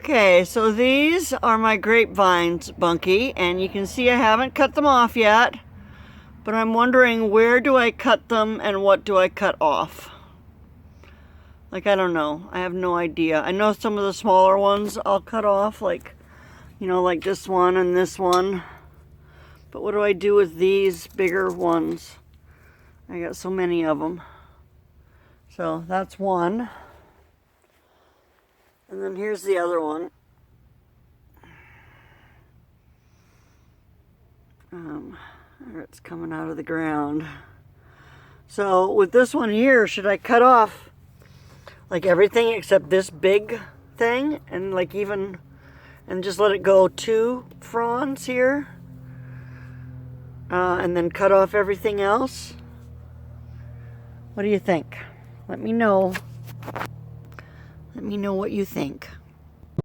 Okay, so these are my grapevines, Bunkie, and you can see I haven't cut them off yet, but I'm wondering where do I cut them and what do I cut off? Like, I don't know. I have no idea. I know some of the smaller ones I'll cut off, like, you know, like this one and this one. But what do I do with these bigger ones? I got so many of them. So that's one. And then here's the other one. It's coming out of the ground. So with this one here, should I cut off like everything except this big thing and like even, and just let it go 2 fronds here? And then cut off everything else? What do you think? Let me know. Let me know what you think.